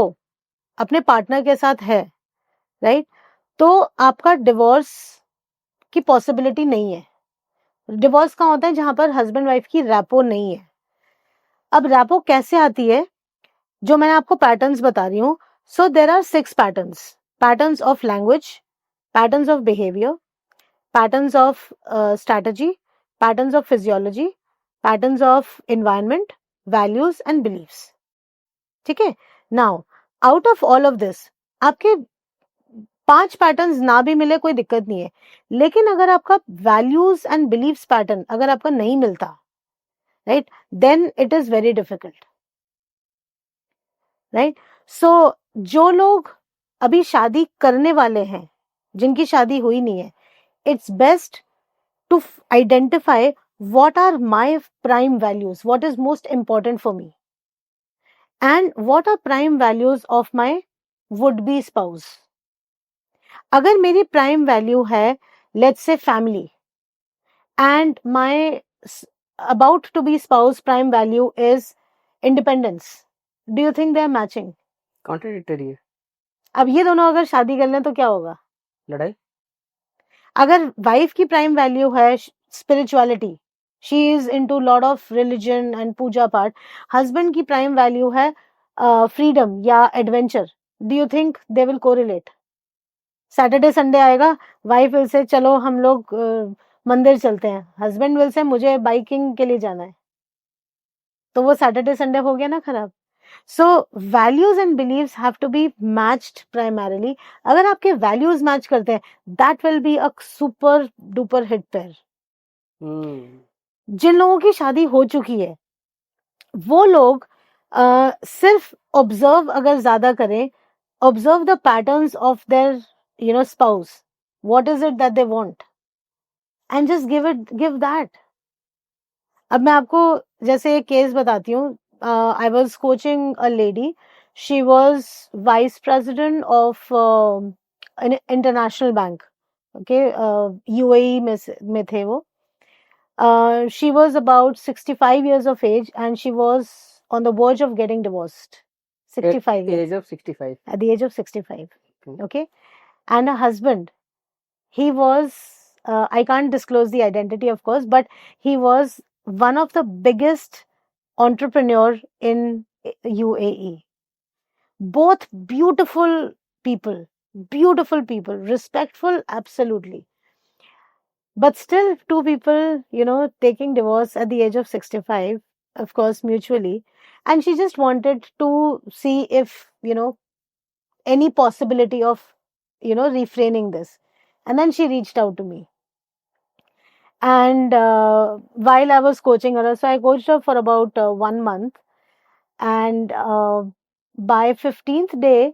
अपने पार्टनर के साथ है, राइट, तो आपका डिवोर्स की पॉसिबिलिटी नहीं है. डिवोर्स कहाँ होता है? जहां पर हस्बैंड वाइफ की रैपो नहीं है. अब रैपो कैसे आती है? जो मैंने आपको पैटर्न्स बता रही हूँ. So there are 6 patterns. Patterns of language, patterns of behaviour, patterns of strategy, patterns of physiology, patterns of environment, values and beliefs. ठीक है. Now, out of all of this, आपके 5 पैटर्न्स ना भी मिले कोई दिक्कत नहीं है, लेकिन अगर आपका वैल्यूज एंड बिलीव्स पैटर्न अगर आपका नहीं मिलता, right, then it is very difficult, right. So जो लोग अभी शादी करने वाले हैं, जिनकी शादी हुई नहीं है, it's best to identify what are my prime values, what is most important for me, and what are prime values of my would be spouse. अगर मेरी prime value है let's say family, and my about to be spouse prime value is independence, do you think they are matching? Contradictory है. अब ये दोनों अगर शादी कर लें तो क्या होगा? लड़ाई. अगर वाइफ की प्राइम वैल्यू है spirituality, she is into lot of religion and puja path, husband की प्राइम वैल्यू है फ्रीडम या adventure, do you think they will correlate? Saturday Sunday आएगा, वाइफ विल से चलो हम लोग मंदिर चलते हैं, हस्बैंड विल से मुझे बाइकिंग के लिए जाना है, तो वो सैटरडे संडे हो गया ना खराब. So values and beliefs have to be matched primarily. अगर आपके values match करते हैं, that will be a super duper hit pair. जिन लोगों की शादी हो चुकी है, वो लोग सिर्फ ऑब्जर्व अगर ज्यादा करें, observe the patterns of their spouse, what is it that they want, and just give that. अब मैं आपको जैसे एक केस बताती हूँ. I was coaching a lady. She was vice president of an international bank. Okay, UAE में थे वो. She was about 65 years of age and she was on the verge of getting divorced. 65 At the years. age of 65. At the age of 65. Okay. And her husband, he was, I can't disclose the identity of course, but he was one of the biggest entrepreneur in UAE. Both beautiful people, respectful, absolutely. But still, two people, taking divorce at the age of 65, of course, mutually. And she just wanted to see if, any possibility of, refraining this. And then she reached out to me. And while I was coaching her, so I coached her for about 1 month. And by 15th day,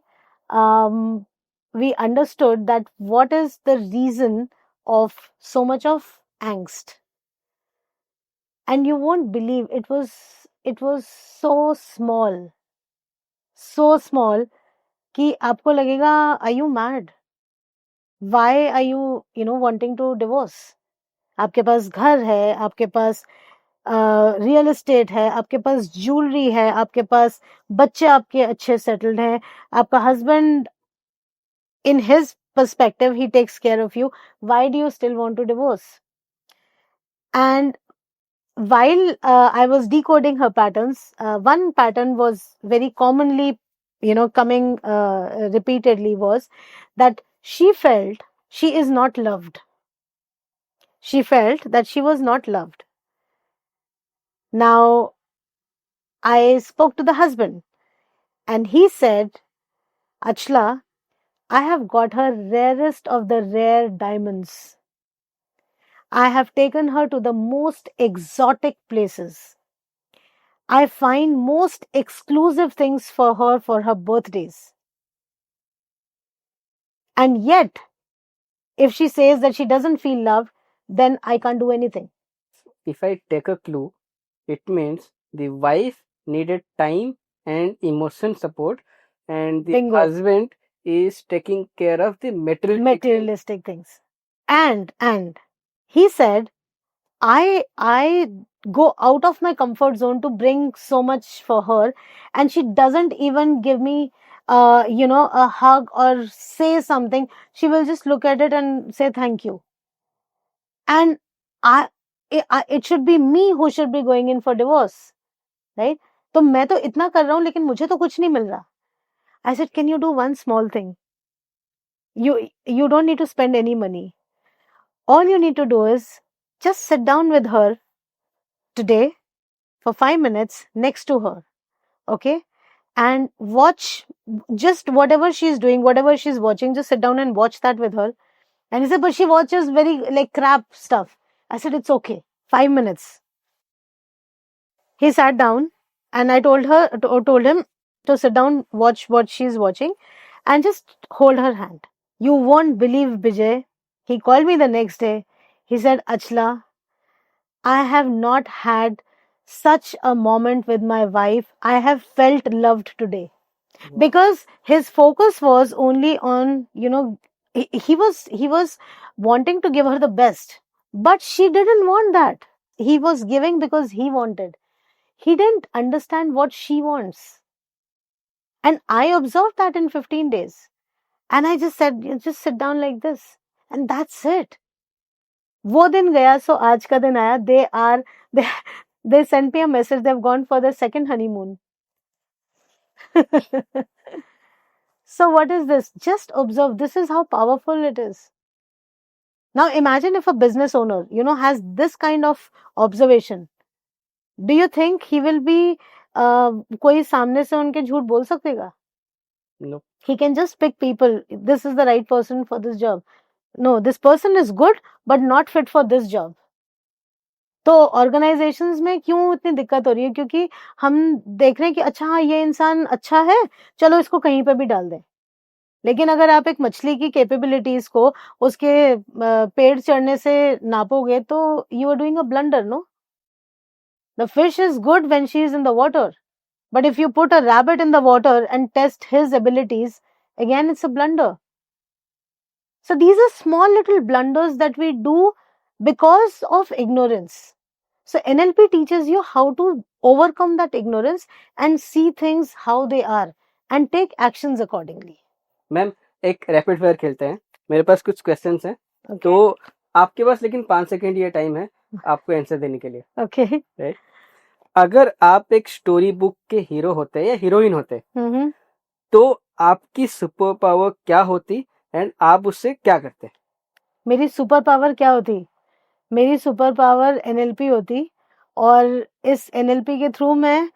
we understood that what is the reason of so much of angst. And you won't believe, it was so small कि आपको लगेगा, are you mad? Why are you, wanting to divorce? आपके पास घर है, आपके पास real estate है, आपके पास jewellery है, आपके पास बच्चे आपके अच्छे सेटल्ड हैं, आपका husband in his perspective he takes care of you, why do you still want to divorce? And while I was decoding her patterns, one pattern was very commonly coming repeatedly, was that she felt she is not loved. She felt that she was not loved. Now I spoke to the husband and he said, Achla, I have got her rarest of the rare diamonds. I have taken her to the most exotic places. I find most exclusive things for her birthdays. And yet, if she says that she doesn't feel loved, then I can't do anything. If I take a clue, it means the wife needed time and emotion support, and the Bingo. husband is taking care of the Materialistic things. And he said, I go out of my comfort zone to bring so much for her, and she doesn't even give me a hug or say something. She will just look at it and say thank you. And it should be me who should be going in for divorce, right? तो मैं तो इतना कर रहा हूँ लेकिन मुझे तो कुछ नहीं मिल रहा. I said, can you do one small thing? You don't need to spend any money. All you need to do is just sit down with her today for 5 minutes next to her, okay? And watch just whatever she's doing, whatever she's watching, just sit down and watch that with her. And he said, but she watches very like crap stuff. I said, it's okay. 5 minutes. He sat down and I told him to sit down, watch what she's watching and just hold her hand. You won't believe, Vijay. He called me the next day. He said, Achla, I have not had such a moment with my wife. I have felt loved today. Wow. Because his focus was only on, he was wanting to give her the best, but she didn't want that. He was giving because he wanted. He didn't understand what she wants. And I observed that in 15 days. And I just said, "You just sit down like this." And that's it. वो दिन गया, so आज का दिन आया. They sent me a message. They've gone for their second honeymoon. So what is this? Just observe. This is how powerful it is. Now imagine if a business owner, has this kind of observation. Do you think he will be कोई सामने से उनके झूठ बोल सकेगा? No. He can just pick people. This is the right person for this job. No, this person is good but not fit for this job. तो organisations में क्यों इतनी दिक्कत हो रही है? क्योंकि हम देख रहे हैं कि अच्छा हाँ ये इंसान अच्छा है, चलो इसको कहीं पे भी डाल दें. लेकिन अगर आप एक मछली की कैपेबिलिटीज को उसके पेड़ चढ़ने से नापोगे तो you are doing a blunder, no? The fish is good when she is in the water, but if you put a rabbit in the water and test his abilities, again it's a blunder. So these are small little blunders that we do because of ignorance. So NLP teaches you how to overcome that ignorance and see things how they are and take actions accordingly. Ma'am एक rapid fire खेलते हैं. मेरे पास कुछ questions हैं. Okay. तो आपके पास लेकिन 5 second ये टाइम है आपको आंसर देने के लिए. Okay. राइट. अगर आप एक स्टोरी बुक के हीरो होते या हीरोइन होते, तो आपकी सुपर पावर क्या होती एंड आप उससे क्या करते? मेरी सुपर पावर क्या होती? मेरी सुपर पावर NLP होती, और इस NLP के थ्रू मैं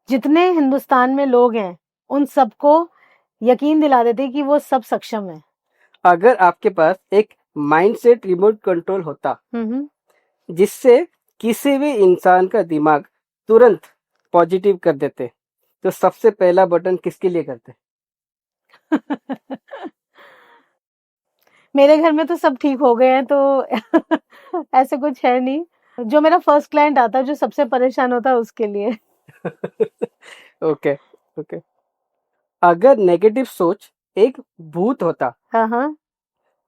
जितने हिंदुस्तान में लोग हैं उन सबको यकीन दिला देती कि वो सब सक्षम है. अगर आपके पास एक माइंडसेट रिमोट कंट्रोल होता जिससे किसी भी इंसान का दिमाग तुरंत पॉजिटिव कर देते, तो सबसे पहला बटन किसके लिए करते? मेरे घर में तो सब ठीक हो गए हैं, तो ऐसे कुछ है नहीं. जो मेरा फर्स्ट क्लाइंट आता है जो सबसे परेशान होता है उसके लिए. ओके. अगर नेगेटिव सोच एक भूत होता, हाँ,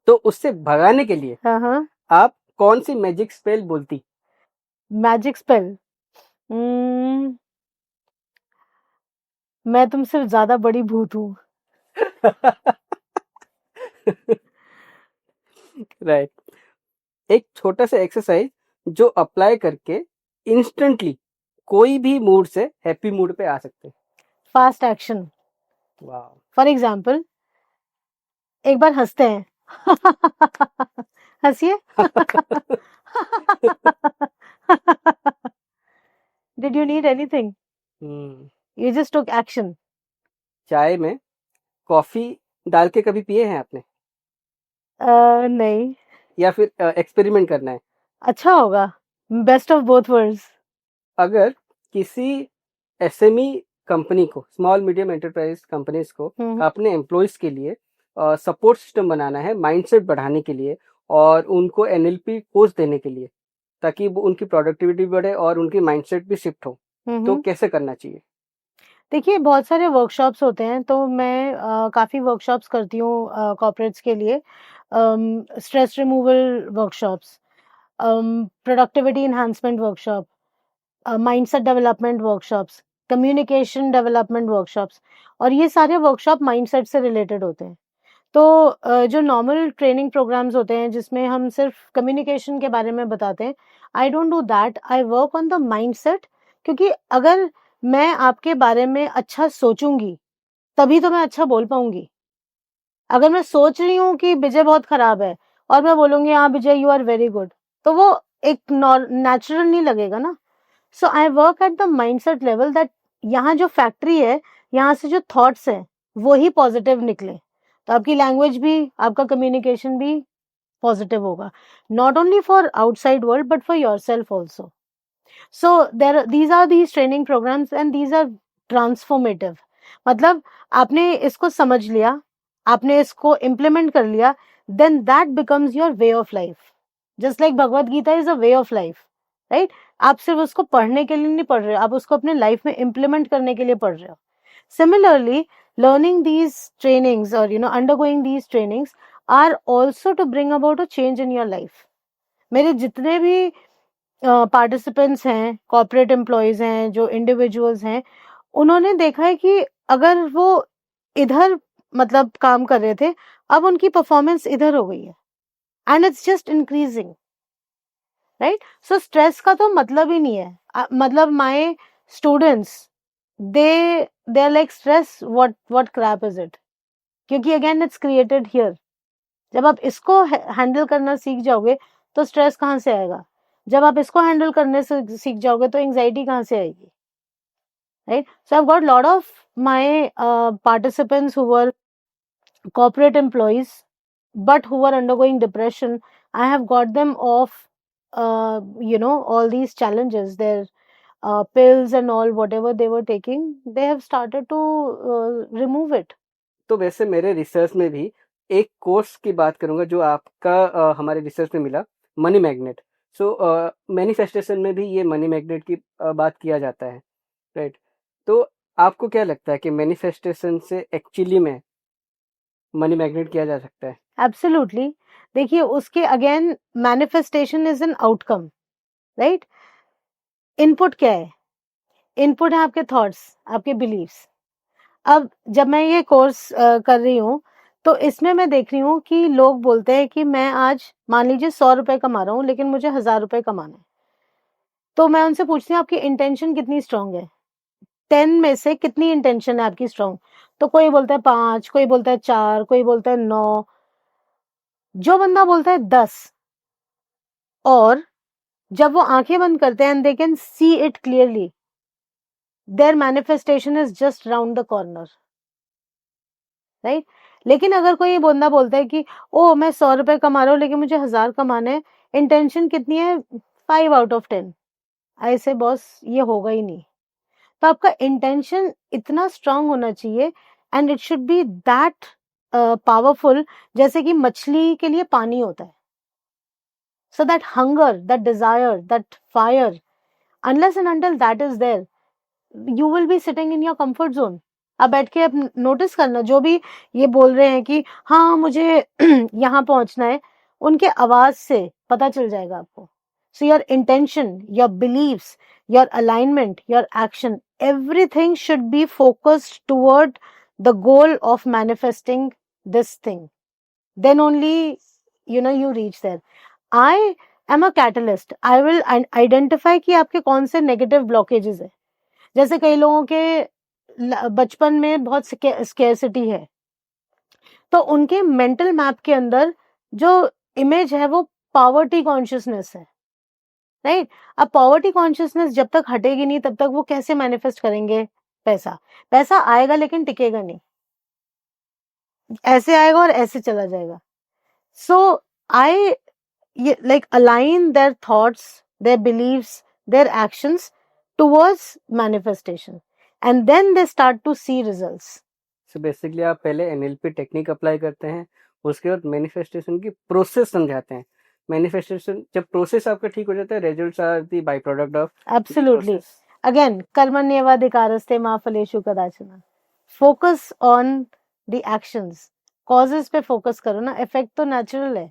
तो उससे भगाने के लिए आप कौन सी मैजिक स्पेल बोलती? मैजिक स्पेल, मैं तुमसे ज्यादा बड़ी भूत हूँ। राइट। एक छोटा सा एक्सरसाइज जो अप्लाई करके इंस्टेंटली कोई भी मूड से हैप्पी मूड पे आ सकते हैं। Fast action. वाह। फॉर एग्जाम्पल, एक बार हंसते हैं। हंसिए। Did you need anything? You just took action. चाय में कॉफी डाल के कभी पिए हैं आपने, नहीं। या फिर एक्सपेरिमेंट करना है? अच्छा होगा, बेस्ट ऑफ बोथ वर्ल्ड्स। अगर किसी एसएमई कंपनी को, स्मॉल मीडियम एंटरप्राइज कंपनीज को अपने एम्प्लॉयज के लिए सपोर्ट सिस्टम बनाना है, माइंडसेट बढ़ाने के लिए और उनको एनएलपी कोर्स देने के लिए, ताकि वो उनकी प्रोडक्टिविटी बढ़े और उनकी माइंडसेट भी शिफ्ट हो, तो कैसे करना चाहिए? देखिए, बहुत सारे वर्कशॉप्स होते हैं, तो मैं काफ़ी वर्कशॉप्स करती हूँ कॉर्पोरेट्स के लिए। Stress removal workshops, productivity enhancement workshop, mindset development workshops, communication development workshops, और ये सारे वर्कशॉप माइंडसेट से रिलेटेड होते हैं। तो जो नॉर्मल ट्रेनिंग प्रोग्राम्स होते हैं जिसमें हम सिर्फ कम्युनिकेशन के बारे में बताते हैं, I don't do that, I work on the mindset. क्योंकि अगर मैं आपके बारे में अच्छा सोचूंगी तभी तो मैं अच्छा बोल पाऊंगी। अगर मैं सोच रही हूँ कि विजय बहुत खराब है और मैं बोलूंगी हाँ Vijay you are very good, तो वो एक नेचुरल नहीं लगेगा ना। So I work at the mindset level that यहाँ जो फैक्ट्री है, यहाँ से जो थॉट्स हैं वो ही पॉजिटिव निकले, तो आपकी लैंग्वेज भी, आपका कम्युनिकेशन भी पॉजिटिव होगा, not only for outside world but for yourself also. So there these are these training programs and these are transformative. मतलब आपने इसको समझ लिया, आपने इसको इम्प्लीमेंट कर लिया, then that becomes your way of life. Just like Bhagavad Gita is a way of life, right? आप सिर्फ उसको पढ़ने के लिए नहीं पढ़ रहे हो, आप उसको अपने लाइफ में इम्प्लीमेंट करने के लिए पढ़ रहे हो। Similarly, learning these trainings or undergoing these trainings are also to bring about a change in your life. मेरे जितने भी पार्टिसिपेंट्स हैं, कॉर्पोरेट एम्प्लॉयज हैं, जो इंडिविजुअल्स हैं, उन्होंने देखा है कि अगर वो इधर मतलब काम कर रहे थे, अब उनकी परफॉर्मेंस इधर हो गई है, and it's just increasing, right? So stress का तो मतलब ही नहीं है। मतलब my students, they are like stress, what crap is it? क्योंकि अगेन इट्स क्रिएटेड हियर। जब आप इसको हैंडल करना सीख जाओगे तो स्ट्रेस कहाँ से आएगा? जब आप इसको हैंडल करने से सीख जाओगे तो एंजाइटी कहाँ से आएगी, right? So I have got lot of my participants who were corporate employees but who were undergoing depression. I have got them off all these challenges, their pills and all, whatever they were taking, they have started to remove it. तो वैसे मेरे research में भी एक course की बात करूंगा जो आपका हमारे रिसर्च में मिला, मनी मैग्नेट। सो मैनिफेस्टेशन में भी ये मनी मैग्नेट की बात किया जाता है, राइट? तो आपको क्या लगता है कि मैनिफेस्टेशन से एक्चुअली में मनी मैग्नेट किया जा सकता है? एब्सोल्युटली। देखिए, उसके again manifestation is an outcome, right? Input क्या है? इनपुट है आपके थॉट्स, आपके बिलीव्स। अब जब मैं ये कोर्स कर रही हूँ तो इसमें मैं देख रही हूँ कि लोग बोलते हैं कि मैं आज मान लीजिए 100 रुपए कमा रहा हूँ लेकिन मुझे 1000 रुपए कमाना है। तो मैं उनसे पूछती हूँ आपकी इंटेंशन कितनी स्ट्रांग है? 10 में से कितनी इंटेंशन है आपकी स्ट्रांग? तो कोई बोलता है 5, कोई बोलता है 4, कोई बोलता है 9, जो बंदा बोलता है 10, और जब वो आंखें बंद करते हैं and they can see it clearly, there manifestation is just round the corner, right? लेकिन अगर कोई बंदा बोलता है कि ओ मैं 100 रुपए कमा रहा हूँ लेकिन मुझे 1000 कमाने हैं, इंटेंशन कितनी है? 5 आउट ऑफ 10, ऐसे बॉस ये होगा ही नहीं। तो आपका इंटेंशन इतना स्ट्रांग होना चाहिए and it should be that powerful, जैसे कि मछली के लिए पानी होता है। So that hunger, that desire, that fire, unless and until that is there, you will be sitting in your comfort zone. आप बैठ के अब नोटिस करना, जो भी ये बोल रहे हैं कि हाँ मुझे यहाँ पहुंचना है, उनके आवाज से पता चल जाएगा आपको So your intention, your beliefs, your alignment, your action, everything should be focused toward the goal of manifesting this thing. Then only, you reach there. I am a catalyst. I will identify कि आपके कौन से negative blockages है. जैसे कई लोगों के बचपन में बहुत scarcity है, तो उनके mental map के अंदर जो image है वो poverty consciousness है, राइट? अब पॉवर्टी कॉन्शियसनेस जब तक हटेगी नहीं तब तक वो कैसे मैनिफेस्ट करेंगे पैसा? पैसा आएगा लेकिन टिकेगा नहीं, ऐसे आएगा और ऐसे चला जाएगा. सो आई like align their thoughts, their beliefs, their actions towards manifestation, and then they start to see results. So basically आप पहले NLP टेक्निक अप्लाई करते हैं, उसके बाद मैनिफेस्टेशन की प्रोसेस समझाते हैं. मैनिफेस्टेशन जब प्रोसेस आपका ठीक हो जाता है, results are the by product of Absolutely. Again, कर्मण्येवाधिकारस्ते मा फलेषु कदाचन. Focus on the actions. Causes पे फोकस करो ना, इफेक्ट तो नेचुरल है.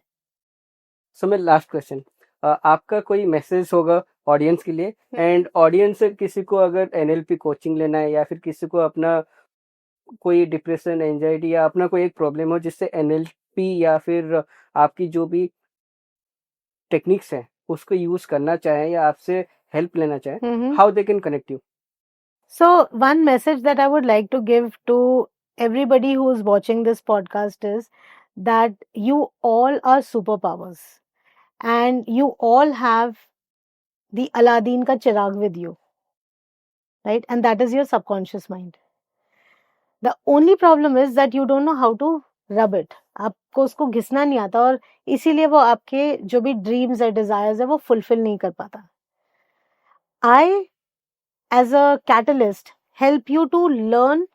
सो मैं लास्ट क्वेश्चन, आपका कोई मैसेज होगा ऑडियंस के लिए, एंड ऑडियंस से किसी को अगर NLP कोचिंग लेना है या फिर किसी को अपना कोई डिप्रेशन, एंजाइटी या अपना कोई एक प्रॉब्लम हो जिससे NLP या फिर आपकी जो भी टेक्निक्स हैं उसको यूज करना चाहे या आपसे हेल्प लेना चाहे, how they can connect you? So one message that I would like to give to everybody who is watching this podcast is that you all are superpowers, and you all have the Aladdin ka chirag with you, right? And that is your subconscious mind. The only problem is that you don't know how to rub it. आपको उसको घिसना नहीं आता और इसीलिए वो आपके जो भी ड्रीम्स है, डिजायर्स है, वो फुलफिल नहीं कर पाता. I, as a catalyst, help you to learn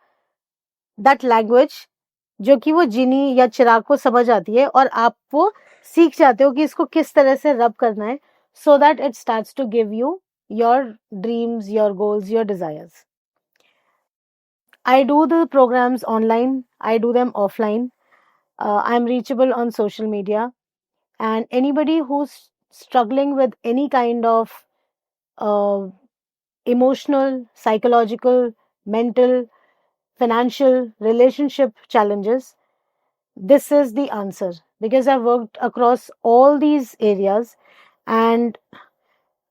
that language जो कि वो जिनी या चिराग को समझ आती है, और आप वो सीख जाते हो कि इसको किस तरह से रब करना है, so that it starts to give you your dreams, your goals, your desires. I do the programs online, I do them offline. I'm reachable on social media, and anybody who's struggling with any kind of emotional, psychological, mental, financial, relationship challenges, this is the answer, because I've worked across all these areas. And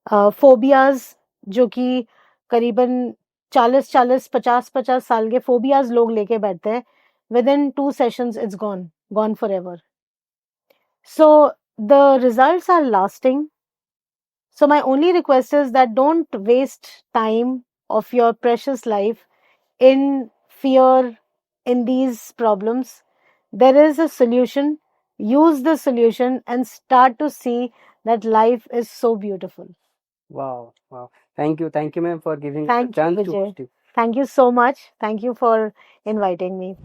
phobias जो कि करीबन 40-50 साल के phobias लोग लेके बैठते हैं, within 2 sessions it's gone forever. So the results are lasting. So my only request is that don't waste time of your precious life in fear, in these problems. There is a solution. Use the solution and start to see that life is so beautiful. Wow. Thank you ma'am for giving Thank the chance you, to Vijay. host you. Thank you so much. Thank you for inviting me.